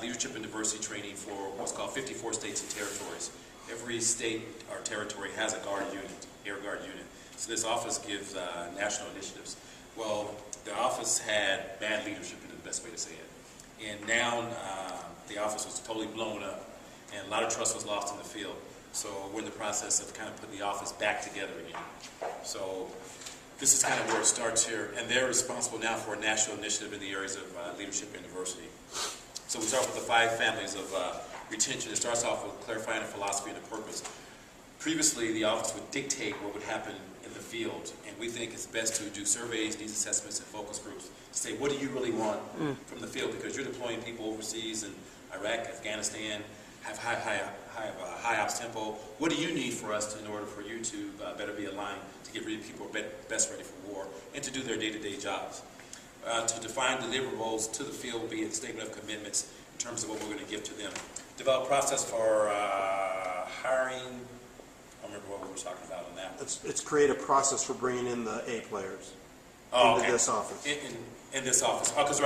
leadership and diversity training for what's called 54 states and territories. Every state or territory has a guard unit, air guard unit. So this office gives national initiatives. Well, the office had bad leadership, is the best way to say it. And now the office was totally blown up, and a lot of trust was lost in the field. So we're in the process of kind of putting the office back together again. So this is kind of where it starts here, and they're responsible now for a national initiative in the areas of leadership and diversity. So we start with the 5 families of retention. It starts off with clarifying the philosophy and the purpose. Previously, the office would dictate what would happen in the field, and we think it's best to do surveys, needs assessments, and focus groups to say, what do you really want from the field? Because you're deploying people overseas in Iraq, Afghanistan, have high ops tempo. What do you need for us in order for you to better be aligned to get rid of people best ready for war and to do their day-to-day jobs? To define deliverables to the field, be it statement of commitments in terms of what we're going to give to them. Develop process for hiring. I don't remember what we were talking about on that. It's create a process for bringing in the A players into this office. In this office. Oh, because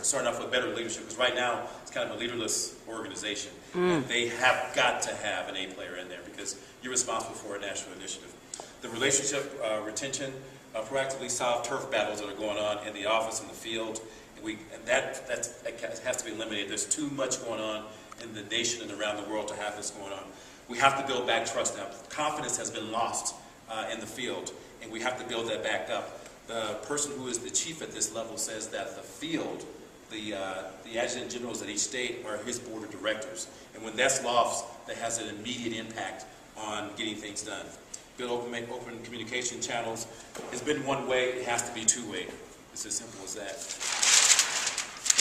starting off with better leadership, because right now it's kind of a leaderless organization. And they have got to have an A player in there because you're responsible for a national initiative. The relationship retention, proactively solve turf battles that are going on in the office, in the field, and that has to be eliminated. There's too much going on in the nation and around the world to have this going on. We have to build back trust now. Confidence has been lost in the field, and we have to build that back up. The person who is the chief at this level says that the field, the adjutant generals at each state are his board of directors. And when that's lost, that has an immediate impact on getting things done. Build open communication channels. It's been one way, it has to be two-way. It's as simple as that.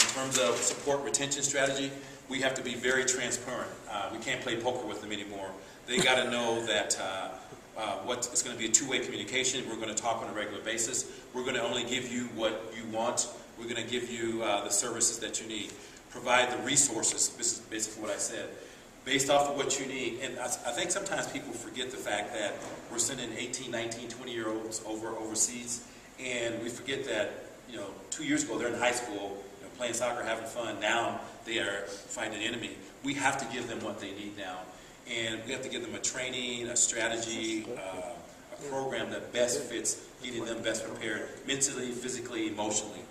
In terms of support retention strategy, we have to be very transparent. We can't play poker with them anymore. They got to know that it's going to be a two-way communication. We're going to talk on a regular basis. We're going to only give you what you want. We're going to give you the services that you need. Provide the resources. This is basically what I said. Based off of what you need. And I think sometimes people forget the fact that we're sending 18, 19, 20-year-olds overseas, and we forget that 2 years ago they're in high school, playing soccer, having fun. Now they are fighting an enemy. We have to give them what they need now. And we have to give them a training, a strategy, a program that best fits, getting them best prepared mentally, physically, emotionally.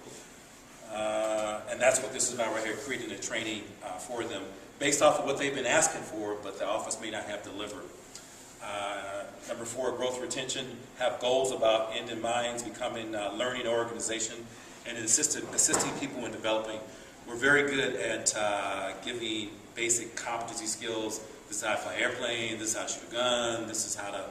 And that's what this is about right here, creating a training for them based off of what they've been asking for, but the office may not have delivered. Number 4, growth retention. Have goals about end in mind, becoming a learning organization, and assisting people in developing. We're very good at giving basic competency skills. This is how to fly an airplane, this is how to shoot a gun, this is how to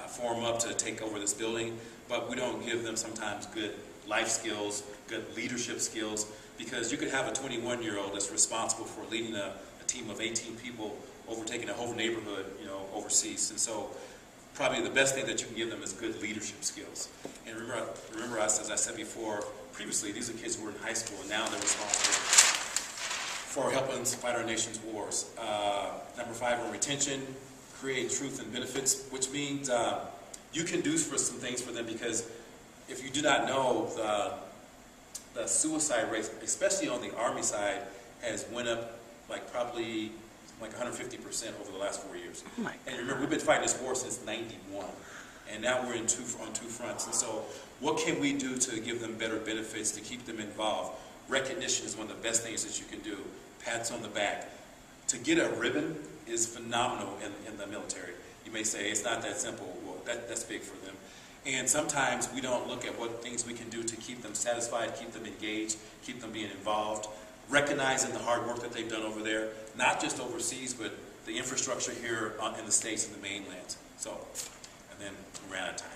form up to take over this building. But we don't give them sometimes good life skills, good leadership skills, because you could have a 21-year-old that's responsible for leading a team of 18 people overtaking a whole neighborhood, overseas. And so probably the best thing that you can give them is good leadership skills. And remember as I said before, previously, these are kids who were in high school, and now they're responsible for helping us fight our nation's wars. Number 5, on retention, create truth and benefits, which means you can do some things for them, because if you do not know, the suicide rate, especially on the Army side, has went up probably 150% over the last 4 years. Oh my and remember, we've been fighting this war since '91, and now we're on two fronts. And so, what can we do to give them better benefits, to keep them involved? Recognition is one of the best things that you can do. Pats on the back. To get a ribbon is phenomenal in the military. You may say it's not that simple. Well, that's big for them. And sometimes we don't look at what things we can do to keep them satisfied, keep them engaged, keep them being involved, recognizing the hard work that they've done over there, not just overseas, but the infrastructure here in the States and the mainland. So, and then we ran out of time.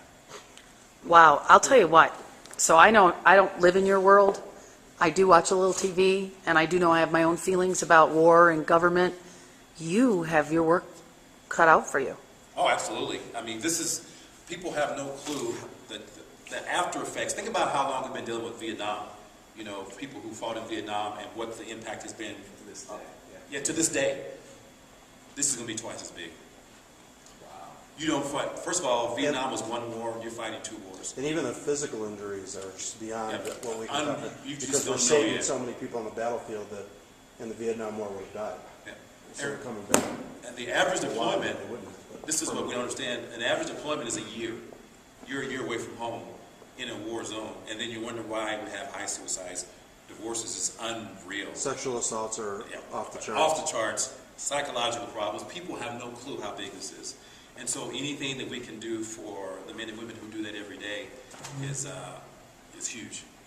Wow, I'll tell you what. So I don't live in your world. I do watch a little TV, and I do know I have my own feelings about war and government. You have your work cut out for you. Oh, absolutely. I mean, people have no clue that the after effects. Think about how long we've been dealing with Vietnam. People who fought in Vietnam and what the impact has been to this day. Yeah, to this day. This is going to be twice as big. Wow. You don't fight. First of all, Vietnam was one war. You're fighting 2 wars. And even the physical injuries are just beyond what we can cover. You because we're saving so many people on the battlefield that and the Vietnam War would have died. Yeah. So they're coming back. And the average They deployment, wouldn't, but this is what we don't understand, an average deployment is a year. You're a year away from home in a war zone, and then you wonder why we have high suicides, divorces is unreal. Sexual assaults are Yeah. off the charts. Off the charts, psychological problems. People have no clue how big this is. And so anything that we can do for the men and women who do that every day is huge.